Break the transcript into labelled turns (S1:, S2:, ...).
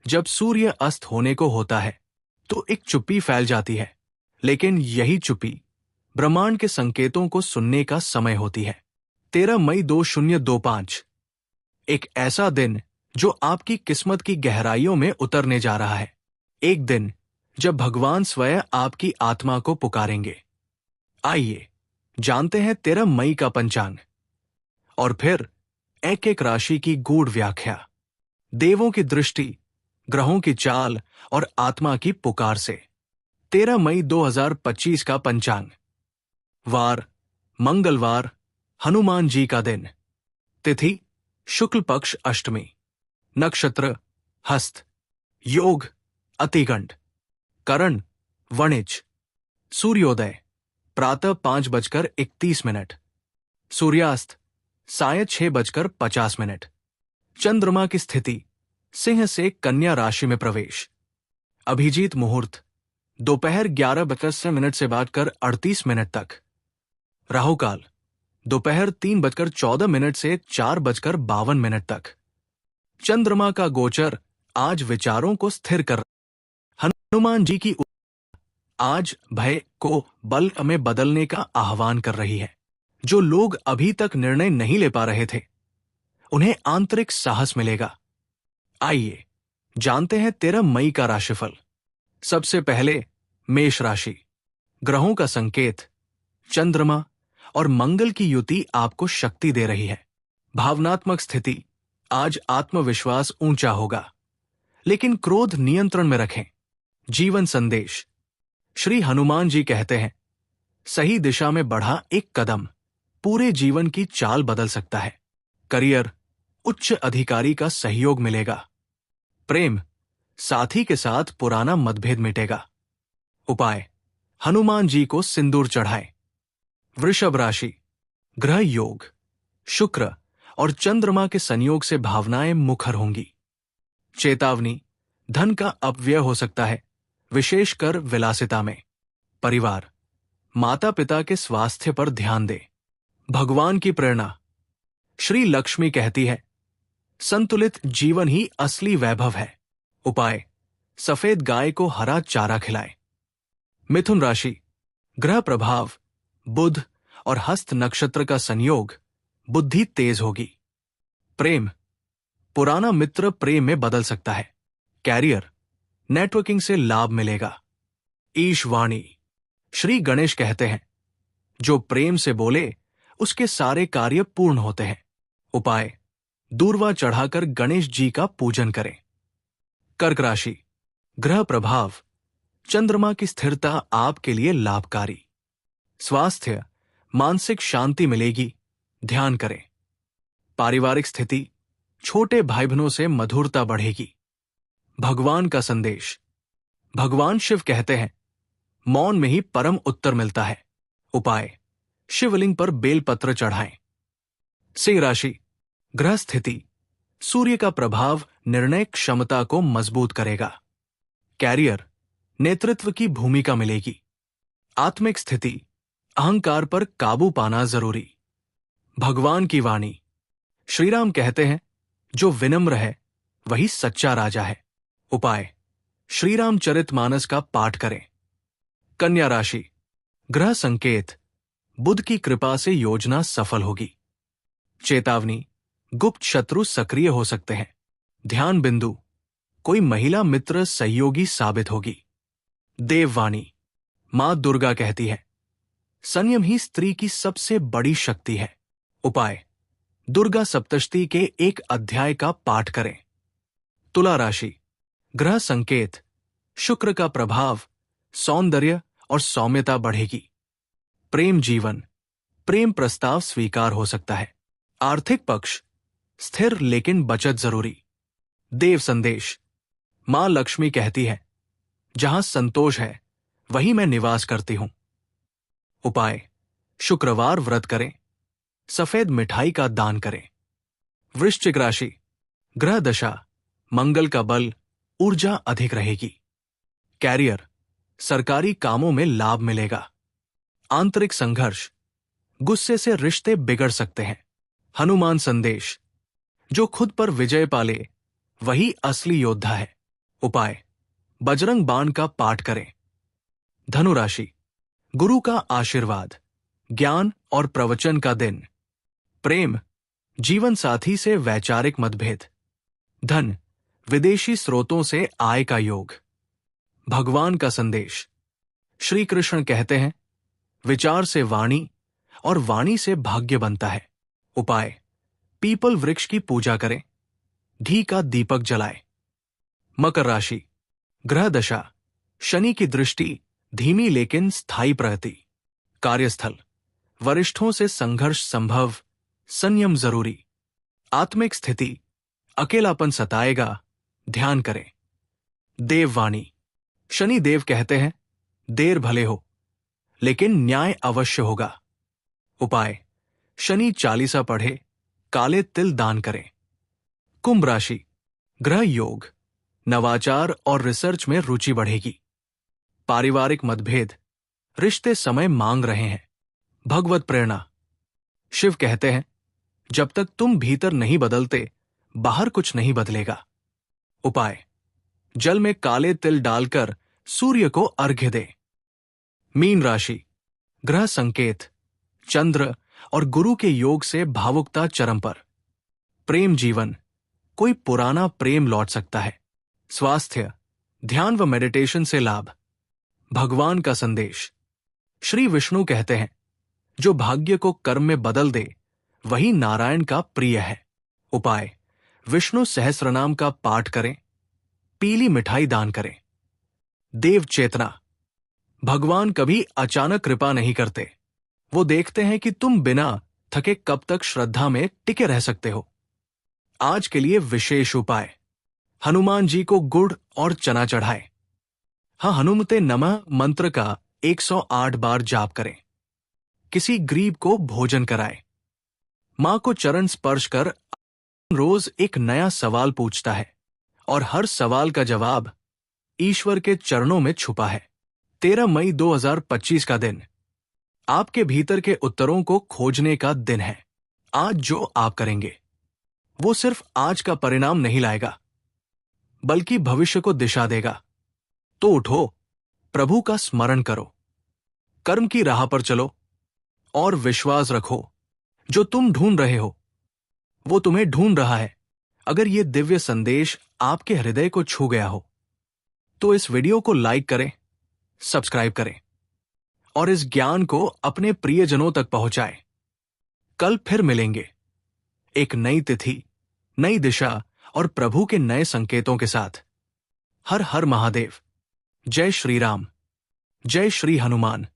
S1: जब सूर्य अस्त होने को होता है तो एक चुप्पी फैल जाती है, लेकिन यही चुप्पी ब्रह्मांड के संकेतों को सुनने का समय होती है। 13 मई 2025, एक ऐसा दिन जो आपकी किस्मत की गहराइयों में उतरने जा रहा है। एक दिन जब भगवान स्वयं आपकी आत्मा को पुकारेंगे। आइए जानते हैं 13 मई का पंचांग और फिर एक एक राशि की गूढ़ व्याख्या, देवों की दृष्टि, ग्रहों की चाल और आत्मा की पुकार से। 13 मई 2025 का पंचांग। वार मंगलवार, हनुमान जी का दिन। तिथि शुक्ल पक्ष अष्टमी। नक्षत्र हस्त। योग अतिगंड। करण वणिज। सूर्योदय प्रातः 5:31। सूर्यास्त सायं 6:50। चंद्रमा की स्थिति सिंह से कन्या राशि में प्रवेश। अभिजीत मुहूर्त दोपहर 11:10 से 38 तक। राहुकाल दोपहर 3:14 से 4:52 तक। चंद्रमा का गोचर आज विचारों को स्थिर कर। हनुमान जी की आज भय को बल में बदलने का आह्वान कर रही है। जो लोग अभी तक निर्णय नहीं ले पा रहे थे, उन्हें आंतरिक साहस मिलेगा। आइए जानते हैं 13 मई का राशिफल। सबसे पहले मेष राशि। ग्रहों का संकेत, चंद्रमा और मंगल की युति आपको शक्ति दे रही है। भावनात्मक स्थिति, आज आत्मविश्वास ऊंचा होगा, लेकिन क्रोध नियंत्रण में रखें। जीवन संदेश, श्री हनुमान जी कहते हैं, सही दिशा में बढ़ा एक कदम पूरे जीवन की चाल बदल सकता है। करियर, उच्च अधिकारी का सहयोग मिलेगा। प्रेम, साथी के साथ पुराना मतभेद मिटेगा। उपाय, हनुमान जी को सिंदूर चढ़ाएं। वृषभ राशि। ग्रह योग, शुक्र और चंद्रमा के संयोग से भावनाएं मुखर होंगी। चेतावनी, धन का अपव्यय हो सकता है, विशेषकर विलासिता में। परिवार, माता पिता के स्वास्थ्य पर ध्यान दें। भगवान की प्रेरणा, श्री लक्ष्मी कहती है, संतुलित जीवन ही असली वैभव है। उपाय, सफेद गाय को हरा चारा खिलाएं। मिथुन राशि। ग्रह प्रभाव, बुध और हस्त नक्षत्र का संयोग, बुद्धि तेज होगी। प्रेम, पुराना मित्र प्रेम में बदल सकता है। कैरियर, नेटवर्किंग से लाभ मिलेगा। ईशवाणी, श्री गणेश कहते हैं, जो प्रेम से बोले उसके सारे कार्य पूर्ण होते हैं। उपाय, दूर्वा चढ़ाकर गणेश जी का पूजन करें। कर्क राशि। ग्रह प्रभाव, चंद्रमा की स्थिरता आपके लिए लाभकारी। स्वास्थ्य, मानसिक शांति मिलेगी, ध्यान करें। पारिवारिक स्थिति, छोटे भाई बहनों से मधुरता बढ़ेगी। भगवान का संदेश, भगवान शिव कहते हैं, मौन में ही परम उत्तर मिलता है। उपाय, शिवलिंग पर बेलपत्र चढ़ाएं। सिंह राशि। ग्रह स्थिति, सूर्य का प्रभाव निर्णय क्षमता को मजबूत करेगा। कैरियर, नेतृत्व की भूमिका मिलेगी। आत्मिक स्थिति, अहंकार पर काबू पाना जरूरी। भगवान की वाणी, श्री राम कहते हैं, जो विनम्र है वही सच्चा राजा है। उपाय, श्री रामचरितमानस का पाठ करें। कन्या राशि। ग्रह संकेत, बुध की कृपा से योजना सफल होगी। चेतावनी, गुप्त शत्रु सक्रिय हो सकते हैं। ध्यान बिंदु, कोई महिला मित्र सहयोगी साबित होगी। देववाणी, मां दुर्गा कहती है, संयम ही स्त्री की सबसे बड़ी शक्ति है। उपाय, दुर्गा सप्तशती के एक अध्याय का पाठ करें। तुला राशि। ग्रह संकेत, शुक्र का प्रभाव, सौंदर्य और सौम्यता बढ़ेगी। प्रेम जीवन, प्रेम प्रस्ताव स्वीकार हो सकता है। आर्थिक पक्ष, स्थिर लेकिन बचत जरूरी। देव संदेश, मां लक्ष्मी कहती है, जहां संतोष है वहीं मैं निवास करती हूं। उपाय, शुक्रवार व्रत करें, सफेद मिठाई का दान करें। वृश्चिक राशि। ग्रह दशा, मंगल का बल, ऊर्जा अधिक रहेगी। कैरियर, सरकारी कामों में लाभ मिलेगा। आंतरिक संघर्ष, गुस्से से रिश्ते बिगड़ सकते हैं। हनुमान संदेश, जो खुद पर विजय पाले वही असली योद्धा है। उपाय, बजरंग बाण का पाठ करें। धनु राशि, गुरु का आशीर्वाद, ज्ञान और प्रवचन का दिन। प्रेम, जीवन साथी से वैचारिक मतभेद। धन, विदेशी स्रोतों से आय का योग। भगवान का संदेश, श्री कृष्ण कहते हैं, विचार से वाणी और वाणी से भाग्य बनता है। उपाय, पीपल वृक्ष की पूजा करें, घी का दीपक जलाएं। मकर राशि, ग्रह दशा, शनि की दृष्टि धीमी लेकिन स्थायी प्रगति। कार्यस्थल, वरिष्ठों से संघर्ष संभव, संयम जरूरी। आत्मिक स्थिति, अकेलापन सताएगा, ध्यान करें। देववाणी, शनि देव कहते हैं, देर भले हो लेकिन न्याय अवश्य होगा। उपाय, शनि चालीसा पढ़े, काले तिल दान करें। कुंभ राशि, ग्रह योग, नवाचार और रिसर्च में रुचि बढ़ेगी। पारिवारिक मतभेद, रिश्ते समय मांग रहे हैं। भगवत प्रेरणा, शिव कहते हैं, जब तक तुम भीतर नहीं बदलते बाहर कुछ नहीं बदलेगा। उपाय, जल में काले तिल डालकर सूर्य को अर्घ्य दे। मीन राशि, ग्रह संकेत, चंद्र और गुरु के योग से भावुकता चरम पर। प्रेम जीवन, कोई पुराना प्रेम लौट सकता है। स्वास्थ्य, ध्यान व मेडिटेशन से लाभ। भगवान का संदेश, श्री विष्णु कहते हैं, जो भाग्य को कर्म में बदल दे वही नारायण का प्रिय है। उपाय, विष्णु सहस्रनाम का पाठ करें, पीली मिठाई दान करें। देव चेतना, भगवान कभी अचानक कृपा नहीं करते, वो देखते हैं कि तुम बिना थके कब तक श्रद्धा में टिके रह सकते हो। आज के लिए विशेष उपाय, हनुमान जी को गुड़ और चना चढ़ाए। हाँ, हनुमते नमः मंत्र का 108 बार जाप करें। किसी गरीब को भोजन कराए। मां को चरण स्पर्श कर रोज एक नया सवाल पूछता है और हर सवाल का जवाब ईश्वर के चरणों में छुपा है। 13 मई 2025 का दिन आपके भीतर के उत्तरों को खोजने का दिन है। आज जो आप करेंगे वो सिर्फ आज का परिणाम नहीं लाएगा बल्कि भविष्य को दिशा देगा। तो उठो, प्रभु का स्मरण करो, कर्म की राह पर चलो और विश्वास रखो, जो तुम ढूंढ रहे हो वो तुम्हें ढूंढ रहा है। अगर ये दिव्य संदेश आपके हृदय को छू गया हो तो इस वीडियो को लाइक करें, सब्सक्राइब करें और इस ज्ञान को अपने प्रियजनों तक पहुंचाएं। कल फिर मिलेंगे एक नई तिथि, नई दिशा और प्रभु के नए संकेतों के साथ। हर हर महादेव। जय श्री राम, जय श्री हनुमान।